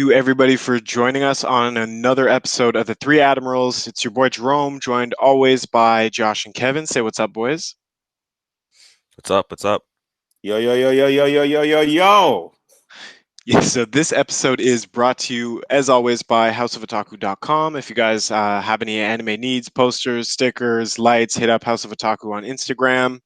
you everybody for joining us on another episode of the Three Admirals. It's your boy Jerome, joined always by Josh and Kevin. Say what's up, boys. What's up? What's up? Yo, yo, yo, yo, yo, yo, yo, yo, yo. Yeah, so this episode is brought to you, as always, by houseofotaku.com. If you guys have any anime needs, posters, stickers, lights, hit up House of Otaku on Instagram.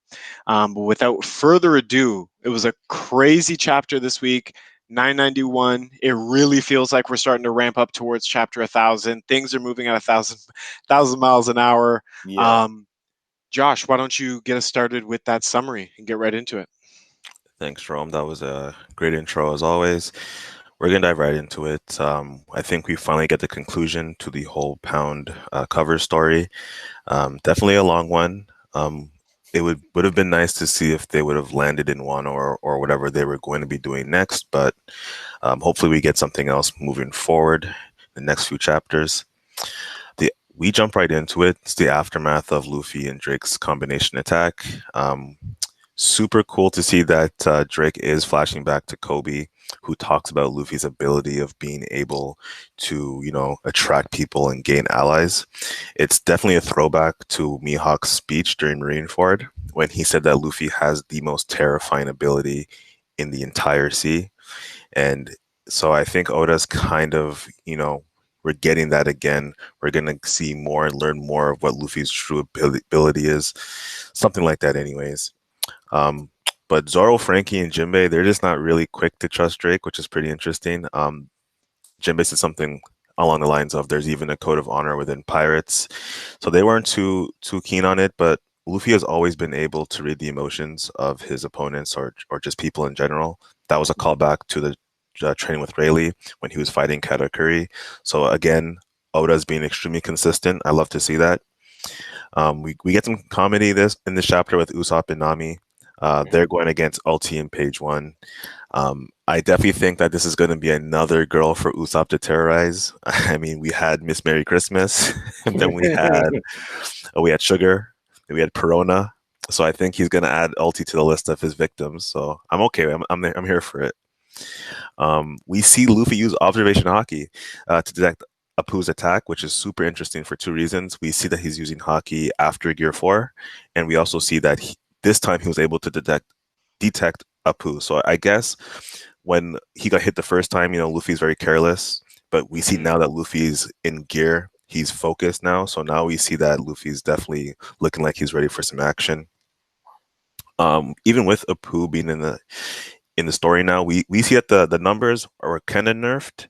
But without further ado, it was a crazy chapter this week. 991. It really feels like we're starting to ramp up towards chapter 1,000. Things are moving at 1,000 miles an hour. Yeah. Um, Josh, why don't you get us started with that summary and get right into it? Thanks, Rome. That was a great intro as always. We're gonna dive right into it. I think we finally get the conclusion to the whole pound cover story. Definitely a long one. It would have been nice to see if they would have landed in one or whatever they were going to be doing next, but hopefully we get something else moving forward in the next few chapters. We jump right into it. It's the aftermath of Luffy and Drake's combination attack. Super cool to see that Drake is flashing back to Kobe, who talks about Luffy's ability of being able to, attract people and gain allies. It's definitely a throwback to Mihawk's speech during Marineford when he said that Luffy has the most terrifying ability in the entire sea. And so I think Oda's kind of, we're getting that again. We're going to see more and learn more of what Luffy's true ability is. Something like that, anyways. But Zoro, Frankie, and Jinbei, they're just not really quick to trust Drake, which is pretty interesting. Jinbei said something along the lines of there's even a code of honor within pirates. So they weren't too keen on it, but Luffy has always been able to read the emotions of his opponents or just people in general. That was a callback to the training with Rayleigh when he was fighting Katakuri. So again, Oda's being extremely consistent. I love to see that. We get some comedy in this chapter with Usopp and Nami. They're going against Ulti in page one. I definitely think that this is going to be another girl for Usopp to terrorize. I mean, we had Miss Merry Christmas, and then we had Sugar, and we had Perona. So I think he's going to add Ulti to the list of his victims. So I'm okay. I'm here for it. We see Luffy use observation hockey to detect Apu's attack, which is super interesting for two reasons. We see that he's using hockey after Gear 4, and we also see that this time he was able to detect Apu. So I guess when he got hit the first time, Luffy's very careless, but we see now that Luffy's in gear. He's focused now, so now we see that Luffy's definitely looking like he's ready for some action. Even with Apu being in the story now, we see that the numbers are kind of nerfed.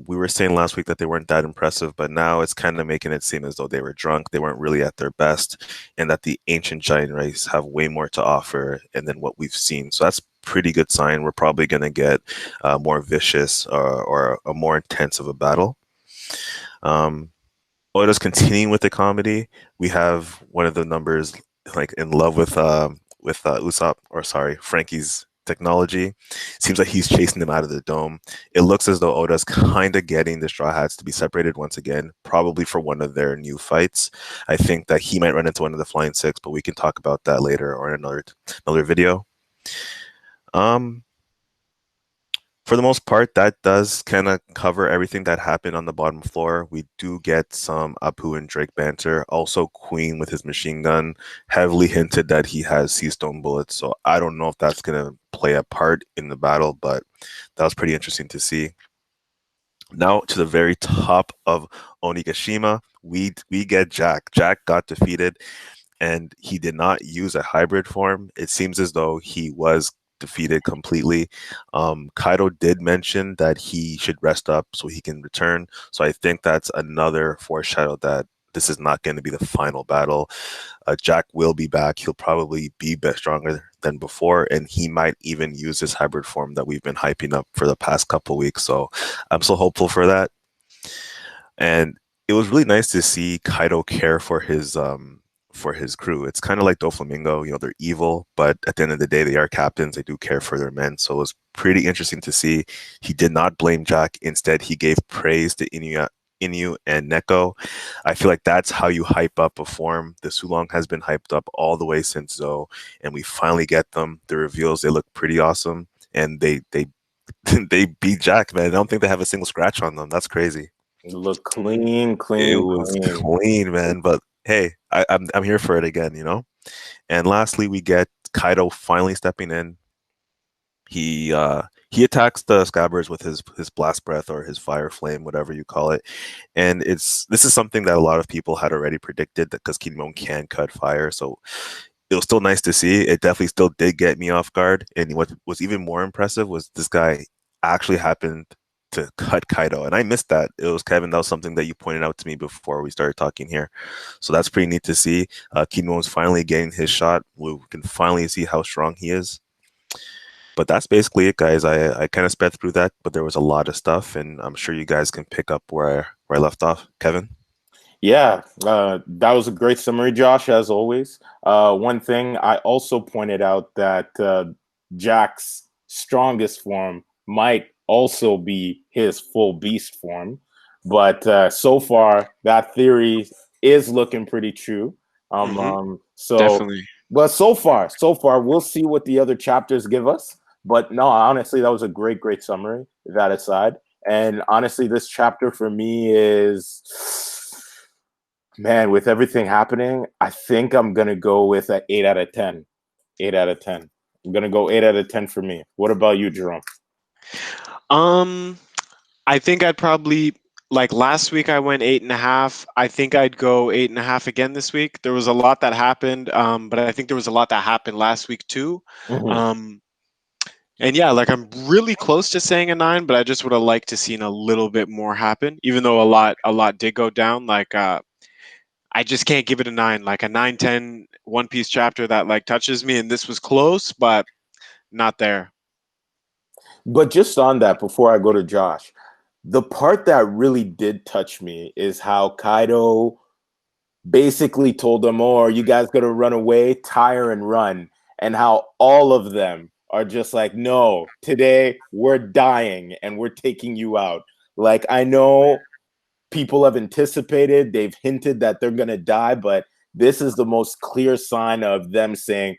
We were saying last week that they weren't that impressive, but now it's kind of making it seem as though they were drunk, they weren't really at their best, and that the ancient giant race have way more to offer and than what we've seen. So that's pretty good sign. We're probably going to get more vicious or a more intense of a battle. Oda's continuing with the comedy. We have one of the numbers like in love with Usopp, or sorry, Frankie's technology. Seems like he's chasing them out of the dome. It looks as though Oda's kind of getting the Straw Hats to be separated once again, probably for one of their new fights. I think that he might run into one of the Flying Six, but we can talk about that later or in another video. Um, for the most part, that does kind of cover everything that happened on the bottom floor. We do get some Apu and Drake banter. Also, Queen with his machine gun heavily hinted that he has sea stone bullets. So I don't know if that's going to play a part in the battle, but that was pretty interesting to see. Now to the very top of Onigashima, we get Jack. Jack got defeated, and he did not use a hybrid form. It seems as though he was defeated completely. Kaido did mention that he should rest up so he can return. So I think that's another foreshadow that this is not going to be the final battle. Jack will be back. He'll probably be stronger than before, and he might even use this hybrid form that we've been hyping up for the past couple weeks. So I'm so hopeful for that. And it was really nice to see Kaido care for his crew. It's kind of like Doflamingo, they're evil, but at the end of the day, they are captains. They do care for their men. So it was pretty interesting to see. He did not blame Jack. Instead, he gave praise to Inu and Neko. I feel like that's how you hype up a form. The Sulong has been hyped up all the way since Zoe, and we finally get them. The reveals, they look pretty awesome, and they they beat Jack, man. I don't think they have a single scratch on them. That's crazy. Look clean, It clean, was clean. clean, man. But hey, I'm here for it again, you know. And lastly, we get Kaido finally stepping in. He attacks the scabbards with his blast breath or his fire flame, whatever you call it. And this is something that a lot of people had already predicted that because Kinemon can cut fire. So it was still nice to see. It definitely still did get me off guard. And what was even more impressive was this guy actually happened to cut Kaido. And I missed that. It was Kevin, that was something that you pointed out to me before we started talking here. So that's pretty neat to see. Kinemon's finally getting his shot. We can finally see how strong he is. But that's basically it, guys. I kind of sped through that, but there was a lot of stuff, and I'm sure you guys can pick up where I left off. Kevin? Yeah, that was a great summary, Josh, as always. One thing I also pointed out that Jack's strongest form might also be his full beast form. But so far, that theory is looking pretty true. So, Definitely. but so far, we'll see what the other chapters give us. But no, honestly, that was a great, great summary. That aside, and honestly, this chapter for me is, man, with everything happening, I think I'm gonna go with an 8 out of 10. 8 out of 10. I'm gonna go 8 out of 10 for me. What about you, Jerome? Um, I think I'd probably like last week I went 8.5. I think I'd go 8.5 again this week. There was a lot that happened, but I think there was a lot that happened last week too. Mhm. Um, and yeah, like I'm really close to saying a 9, but I just would have liked to seen a little bit more happen, even though a lot did go down. Like I just can't give it a 9. Like a 9, 10 One Piece chapter that like touches me, and this was close, but not there. But just on that, before I go to Josh, the part that really did touch me is how Kaido basically told them, "Oh, are you guys gonna run away, tire and run?" And how all of them are just like, "No, today we're dying and we're taking you out." Like, I know people have anticipated, they've hinted that they're gonna die, but this is the most clear sign of them saying,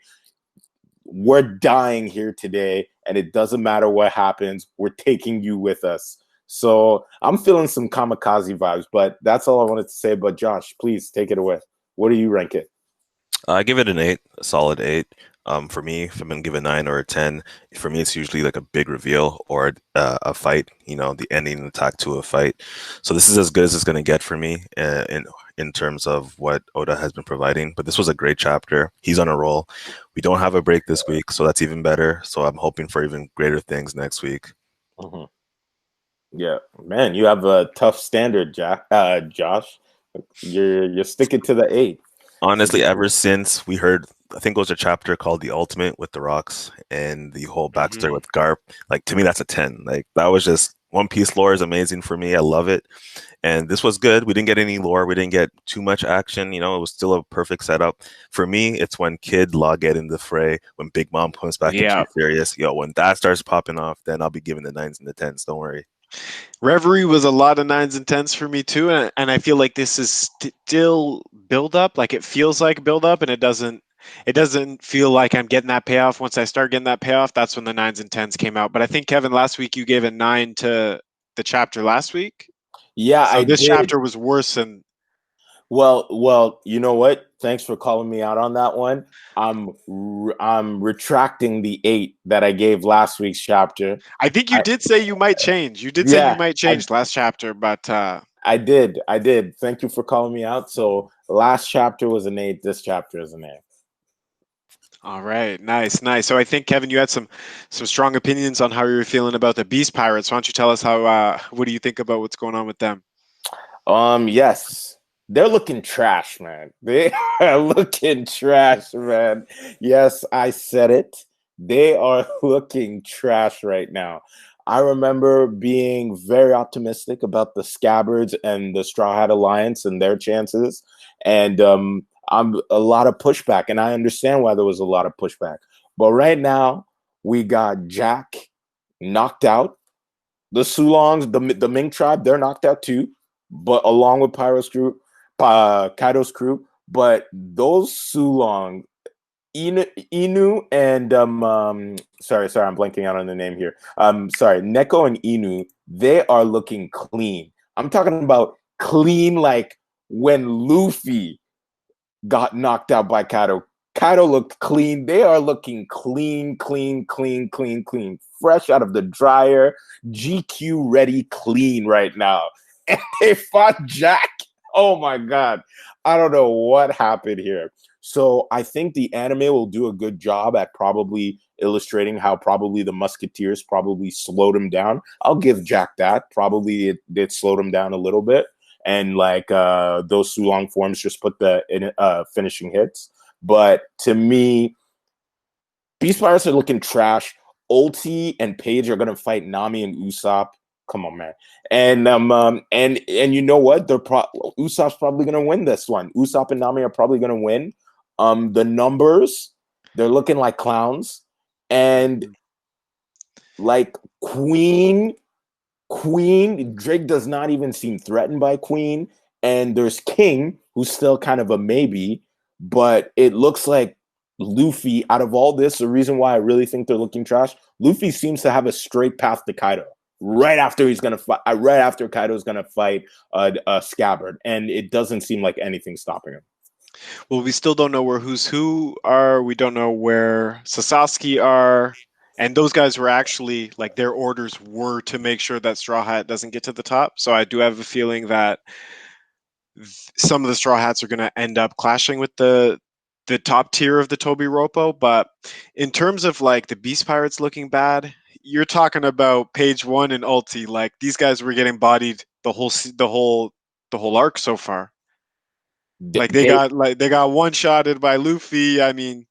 "We're dying here today, and it doesn't matter what happens, we're taking you with us." So I'm feeling some kamikaze vibes, but that's all I wanted to say. But Josh, please take it away. What do you rank it? I give it an 8, a solid 8. For me, if I'm gonna give a 9 or a 10, for me it's usually like a big reveal or a fight. You know, the ending attack to a fight. So this is as good as it's gonna get for me in terms of what Oda has been providing. But this was a great chapter. He's on a roll. We don't have a break this week, so that's even better. So I'm hoping for even greater things next week. Mm-hmm. Yeah, man, you have a tough standard, Josh. You're sticking to the 8. Honestly, ever since we heard, I think it was a chapter called "The Ultimate" with the Rocks and the whole backstory Hmm. with Garp. Like to me, that's a 10. Like that was just One Piece lore is amazing for me. I love it, and this was good. We didn't get any lore. We didn't get too much action. You know, it was still a perfect setup for me. It's when Kid Law get in the fray, when Big Mom comes back and Yeah. she's serious. Yo, when that starts popping off, then I'll be giving the 9s and the 10s. Don't worry. Reverie was a lot of 9s and 10s for me too, and I feel like this is still build up. Like it feels like build up, and it doesn't feel like I'm getting that payoff. Once I start getting that payoff, that's when the 9s and 10s came out. But I think Kevin, last week you gave a 9 to the chapter last week, Yeah, so I this did. chapter was worse than. Well, you know what? Thanks for calling me out on that one. I'm retracting the 8 that I gave last week's chapter. I think you I did say you might change. You did say you Yeah, might I change last chapter, but I did. I did. Thank you for calling me out. So last chapter was an 8. This chapter is an 8. all right, nice, nice. So I think Kevin, you had some strong opinions on how you were feeling about the Beast Pirates. Why don't you tell us how? What do you think about what's going on with them? Yes, they're looking trash, man. They are looking trash, man. Yes, I said it. They are looking trash right now. I remember being very optimistic about the Scabbards and the Straw Hat Alliance and their chances, and I'm a lot of pushback, and I understand why there was a lot of pushback. But right now, we got Jack knocked out. The Sulongs, the Ming tribe, they're knocked out too, but along with Kaido's crew. But those Sulong Inu and sorry, I'm blanking out on the name here. Sorry, Neko and Inu, they are looking clean. I'm talking about clean like when Luffy got knocked out by Kaido. Kaido looked clean. They are looking clean, fresh out of the dryer, GQ ready, clean right now. And they fought Jack. Oh my god. I don't know what happened here. So I think the anime will do a good job at probably illustrating how probably the Musketeers probably slowed him down. I'll give Jack that. Probably it did slow him down a little bit. And like those Sulong forms just put the finishing hits. But to me, Beast Pirates are looking trash. Ulti and Paige are gonna fight Nami and Usopp. Come on, man. And you know what? Usopp's probably gonna win this one. Usopp and Nami are probably gonna win. The numbers, they're looking like clowns. And like Queen, Drake does not even seem threatened by Queen. And there's King, who's still kind of a maybe, but it looks like Luffy, out of all this, the reason why I really think they're looking trash, Luffy seems to have a straight path to Kaido. Right after he's gonna fight, right after Kaido's gonna fight a scabbard, and it doesn't seem like anything's stopping him. Well, we still don't know where Who's Who are. We don't know where Sasaki are. And those guys were actually, like, their orders were to make sure that Straw Hat doesn't get to the top. So I do have a feeling that some of the Straw Hats are going to end up clashing with the top tier of the Toby Ropo. But in terms of, like, the Beast Pirates looking bad, you're talking about Page One and Ulti. Like, these guys were getting bodied the whole arc so far. Like they got one-shotted by Luffy. I mean,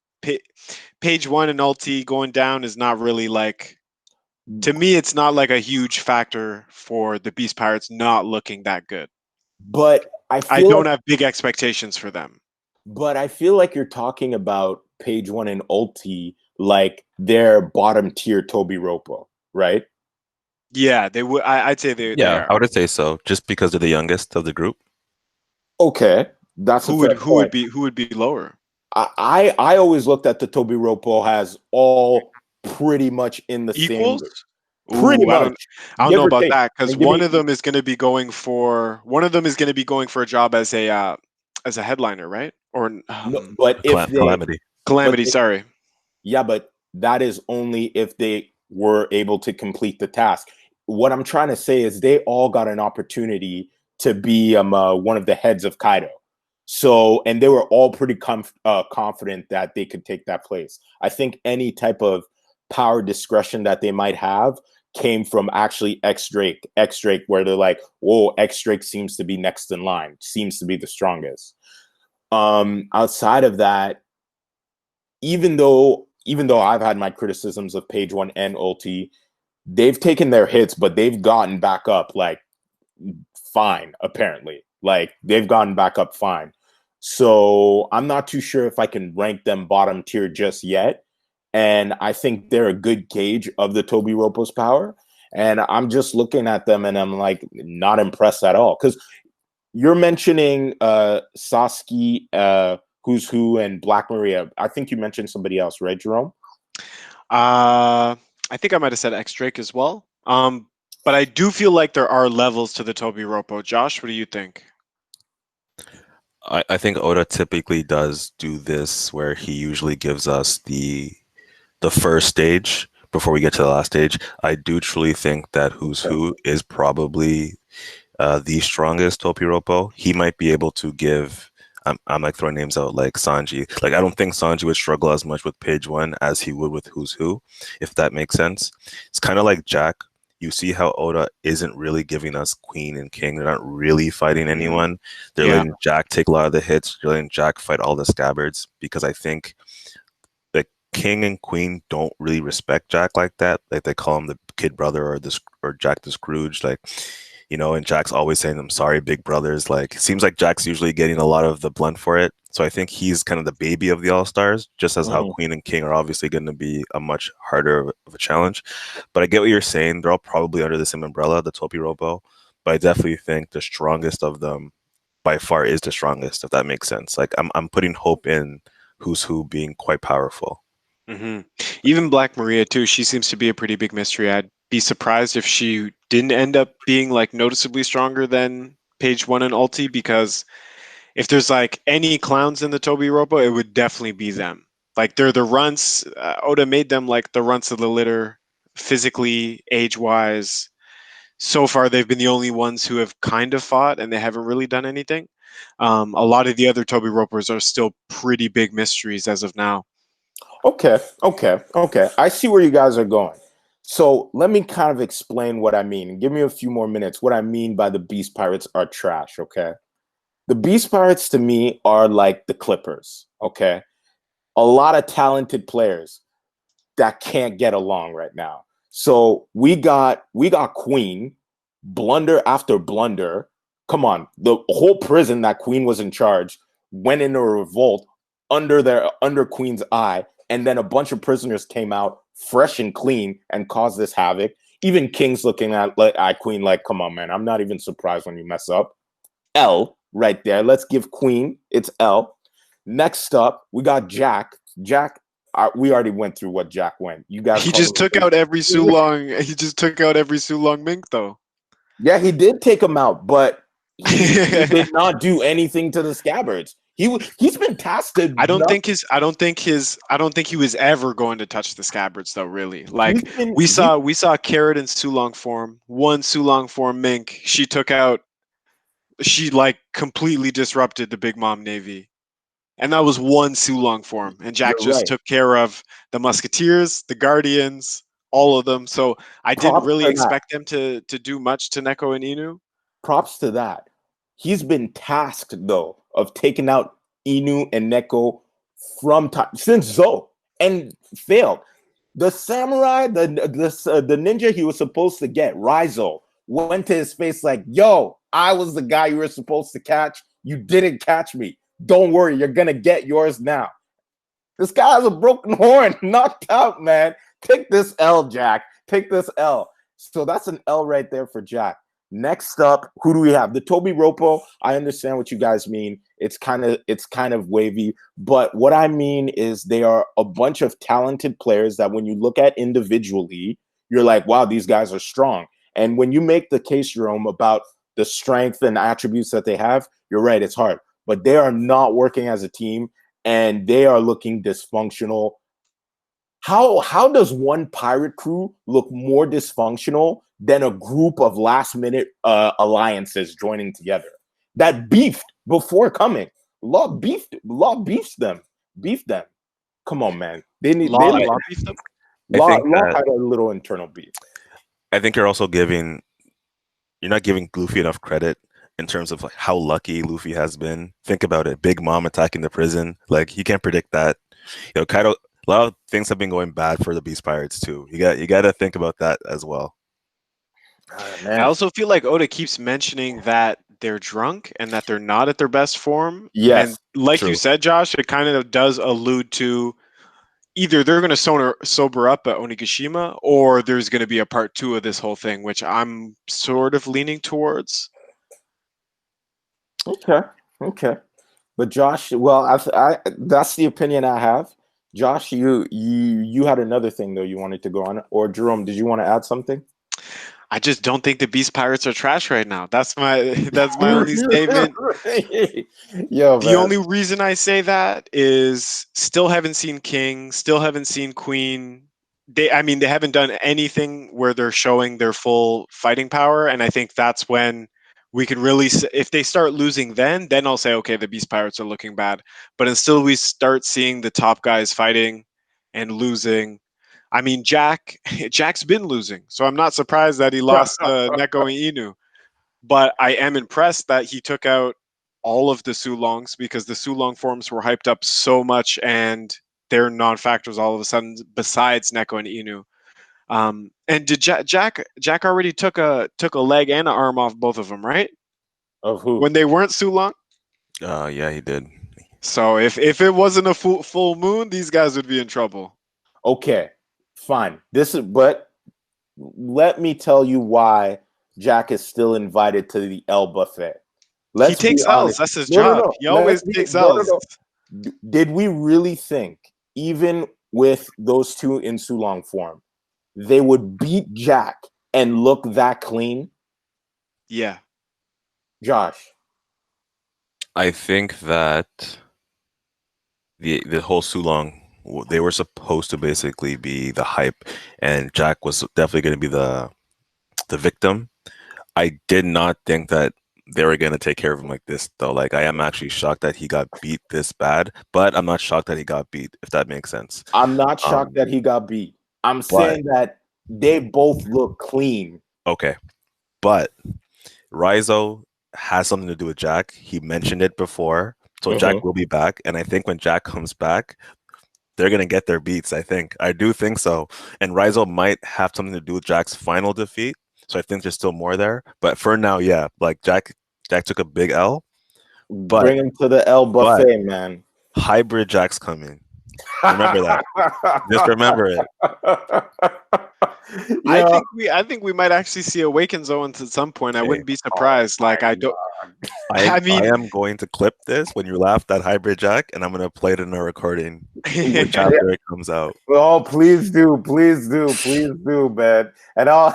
Page One and Ulti going down is not really like, to me, it's not like a huge factor for the Beast Pirates not looking that good. But I don't have big expectations for them. But I feel like you're talking about Page One and Ulti like they're bottom tier Toby Ropo, right? Yeah, they would. I'd say they Yeah, are. I would say so, just because they're the youngest of the group. Okay, that's who would be lower. I always looked at the Toby Ropo as all pretty much in the Equals? same. Pretty Much. I don't know about take. that, because one of them is going to be going for a job as a headliner, right? Or no, but if Calamity, sorry. Yeah, but that is only if they were able to complete the task. What I'm trying to say is they all got an opportunity to be one of the heads of Kaido. So, and they were all pretty confident that they could take that place. I think any type of power discretion that they might have came from actually X Drake, where they're like, whoa, X Drake seems to be next in line, seems to be the strongest. Outside of that, even though I've had my criticisms of Page One and Ulti, they've taken their hits, but they've gotten back up like fine, apparently. Like they've gotten back up fine. So I'm not too sure if I can rank them bottom tier just yet. And I think they're a good gauge of the Toby Ropo's power. And I'm just looking at them and I'm like not impressed at all. Because you're mentioning Sasuke, Who's Who, and Black Maria. I think you mentioned somebody else, right, Jerome? I think I might have said X Drake as well. But I do feel like there are levels to the Toby Ropo. Josh, what do you think? I think Oda typically does do this, where he usually gives us the first stage before we get to the last stage. I do truly think that Who's Who is probably the strongest Toby Ropo. He might be able to give. I'm like throwing names out like Sanji. Like I don't think Sanji would struggle as much with Page One as he would with Who's Who, if that makes sense. It's kind of like Jack. You see how Oda isn't really giving us Queen and King. They're not really fighting anyone. They're letting Jack take a lot of the hits. They're letting Jack fight all the scabbards, because I think the King and Queen don't really respect Jack like that. Like they call him the kid brother or Jack the Scrooge. Like, you know, and Jack's always saying, "I'm sorry, big brothers." Like, it seems like Jack's usually getting a lot of the blunt for it. So I think he's kind of the baby of the All-Stars, just as how Queen and King are obviously going to be a much harder of a challenge. But I get what you're saying. They're all probably under the same umbrella, the Topi Robo. But I definitely think the strongest of them by far is the strongest, if that makes sense. Like I'm putting hope in who's who being quite powerful. Hmm. Even Black Maria too. She seems to be a pretty big mystery. I'd be surprised if she didn't end up being like noticeably stronger than Page One and Ulti, because if there's like any clowns in the Toby Ropo, it would definitely be them. Like they're the runts. Oda made them like the runts of the litter, physically, age wise. So far, they've been the only ones who have kind of fought, and they haven't really done anything. A lot of the other Toby Ropers are still pretty big mysteries as of now. Okay. I see where you guys are going. So let me kind of explain what I mean. Give me a few more minutes. What I mean by the Beast Pirates are trash, okay? The Beast Pirates to me are like the Clippers, okay? A lot of talented players that can't get along right now. So we got Queen, blunder after blunder. Come on, the whole prison that Queen was in charge went into a revolt under Queen's eye, and then a bunch of prisoners came out fresh and clean and caused this havoc. Even King's looking at Queen like, come on, man, I'm not even surprised when you mess up. L right there. Let's give Queen its L. Next up, we got Jack. Jack, we already went through what Jack went. You guys, He just took out every Sulong. He just took out every Sulong Mink, though. Yeah, he did take him out, but he did not do anything to the scabbards. He's been tasked. I don't think he was ever going to touch the scabbards, though. Really, like we saw Carrot in Sulong form. One Sulong form Mink. She took out. She like completely disrupted the Big Mom Navy. And that was one Sulong form. And Jack just took care of the Musketeers, the Guardians, all of them. So I didn't really expect them to do much to Neko and Inu. Props to that. He's been tasked, though, of taking out Inu and Neko since Zo and failed. The samurai, the ninja he was supposed to get, Raizo, went to his face like, yo, I was the guy you were supposed to catch. You didn't catch me. Don't worry, you're going to get yours now. This guy has a broken horn, knocked out, man. Take this L, Jack. Take this L. So that's an L right there for Jack. Next up, who do we have? The Toby Ropo. I understand what you guys mean. It's kind of wavy, but what I mean is they are a bunch of talented players that when you look at individually, you're like, wow, these guys are strong. And when you make the case, Jerome, about the strength and attributes that they have, you're right, it's hard. But they are not working as a team, and they are looking dysfunctional. How does one pirate crew look more dysfunctional than a group of last-minute alliances joining together that beefed before coming? Law beefed them. Come on, man. They Law beefed them. Law had a little internal beef. I think you're not giving Luffy enough credit in terms of like how lucky Luffy has been. Think about it. Big Mom attacking the prison. Like, he can't predict that. You know, Kaido, a lot of things have been going bad for the Beast Pirates too. You got to think about that as well. I also feel like Oda keeps mentioning that they're drunk and that they're not at their best form. Yes. And like you said, Josh, it kind of does allude to either they're going to sober up at Onigashima, or there's going to be a part 2 of this whole thing, which I'm sort of leaning towards. Okay. But Josh, well, I that's the opinion I have. Josh, you had another thing though you wanted to go on, or Jerome, did you want to add something? I just don't think the Beast Pirates are trash right now. That's my only statement. Yo, the only reason I say that is still haven't seen King, still haven't seen Queen. They haven't done anything where they're showing their full fighting power, and I think that's when we can really, if they start losing, then I'll say, okay, the Beast Pirates are looking bad. But until we start seeing the top guys fighting and losing, I mean, Jack's been losing, so I'm not surprised that he lost Neko and Inu. But I am impressed that he took out all of the Sulongs, because the Sulong forms were hyped up so much, and they're non-factors all of a sudden, besides Neko and Inu. And did Jack already took a leg and an arm off both of them, right? Of who? When they weren't Sulong? Yeah, he did. So if it wasn't a full moon, these guys would be in trouble. Okay, fine. But let me tell you why Jack is still invited to the L buffet. He takes L's. That's his job. He always takes L's. did we really think, even with those two in Sulong form, they would beat Jack and look that clean? Yeah. Josh. I think that the whole Sulong, they were supposed to basically be the hype, and Jack was definitely going to be the victim. I did not think that they were going to take care of him like this, though. Like, I am actually shocked that he got beat this bad, but I'm not shocked that he got beat, if that makes sense. I'm not shocked that he got beat. I'm but saying that they both look clean. okay, but Rizo has something to do with Jack. He mentioned it before, so Jack will be back, and I think when Jack comes back, they're gonna get their beats. I do think so, and Rizo might have something to do with Jack's final defeat. So I think there's still more there. But for now, yeah, like Jack took a big L. But bring him to the L buffet, man. Hybrid Jack's coming. Remember that. Just remember it. Yeah. I think we might actually see Awakens Owens at some point. I wouldn't be surprised. I am going to clip this when you laughed at Hybrid Jack, and I'm going to play it in a recording when chapter it comes out. Oh, please do, man. And I'll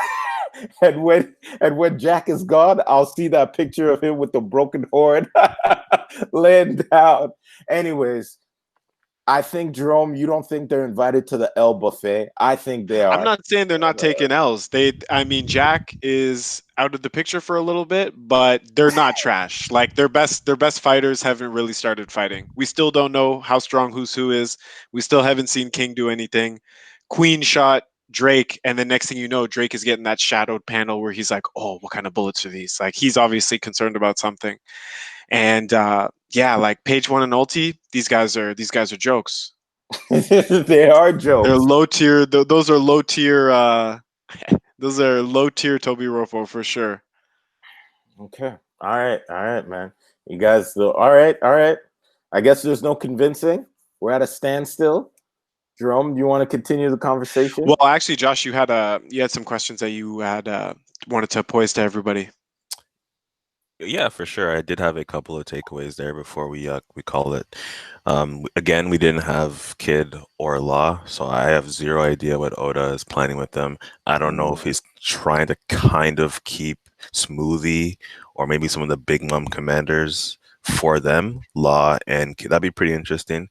and when Jack is gone, I'll see that picture of him with the broken horn laying down. Anyways, I think, Jerome, you don't think they're invited to the L buffet? I think they are. I'm not saying they're not taking L's. Jack is out of the picture for a little bit, but they're not trash. Like their best fighters haven't really started fighting. We still don't know how strong Who's Who is. We still haven't seen King do anything. Queen shot Drake, and the next thing you know, Drake is getting that shadowed panel where he's like, "Oh, what kind of bullets are these?" Like he's obviously concerned about something. And like Page One and Ulti, these guys are jokes. They are jokes. They're low tier. Those are low tier. Those are low tier Toby Rofo for sure. Okay. All right, man. You guys, all right. I guess there's no convincing. We're at a standstill. Jerome, do you want to continue the conversation? Well, actually, Josh, you had some questions that you had wanted to pose to everybody. Yeah, for sure. I did have a couple of takeaways there before we call it. Again, we didn't have Kid or Law, so I have zero idea what Oda is planning with them. I don't know if he's trying to kind of keep Smoothie or maybe some of the Big Mom commanders for them, Law and Kid. That'd be pretty interesting.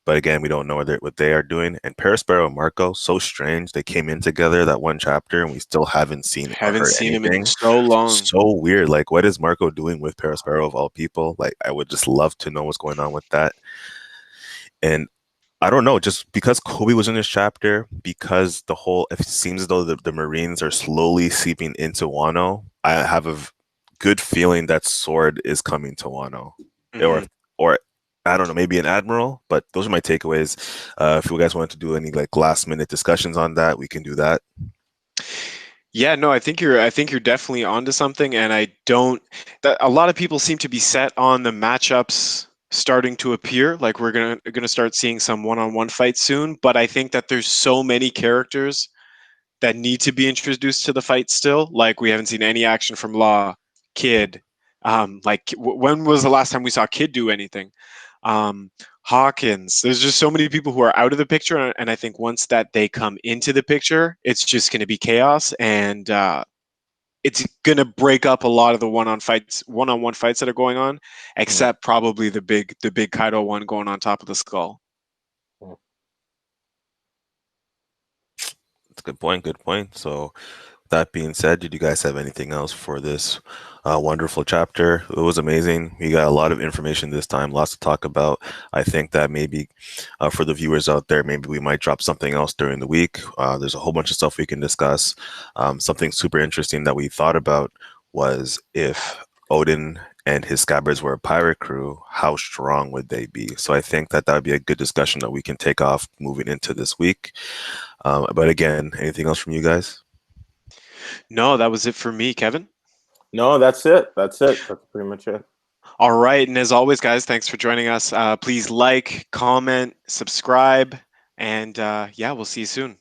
But again, we don't know what they are doing. And Perospero and Marco, so strange. They came in together that one chapter, and we still haven't seen him in so long. So weird. Like, what is Marco doing with Perospero of all people? Like, I would just love to know what's going on with that. And I don't know, just because Kobe was in this chapter, because it seems as though the Marines are slowly seeping into Wano, I have a good feeling that Sword is coming to Wano. Mm-hmm. Or I don't know, maybe an admiral, but those are my takeaways. If you guys want to do any like last minute discussions on that, we can do that. Yeah, no, I think you're definitely onto something, and a lot of people seem to be set on the matchups starting to appear. Like we're gonna start seeing some one-on-one fights soon, but I think that there's so many characters that need to be introduced to the fight still. Like we haven't seen any action from Law, Kid. When was the last time we saw Kid do anything? Hawkins. There's just so many people who are out of the picture, and I think once that they come into the picture, it's just going to be chaos, and it's going to break up a lot of the one-on-one fights that are going on, except probably the big Kaido one going on top of the skull. That's a good point. Good point. So, that being said, did you guys have anything else for this wonderful chapter? It was amazing. We got a lot of information this time, lots to talk about. I think that maybe for the viewers out there, maybe we might drop something else during the week. There's a whole bunch of stuff we can discuss. Something super interesting that we thought about was if Odin and his scabbards were a pirate crew, how strong would they be? So I think that would be a good discussion that we can take off moving into this week. But again, anything else from you guys? No, that was it for me, Kevin. No, that's it. That's pretty much it. All right. And as always, guys, thanks for joining us. Please like, comment, subscribe, and we'll see you soon.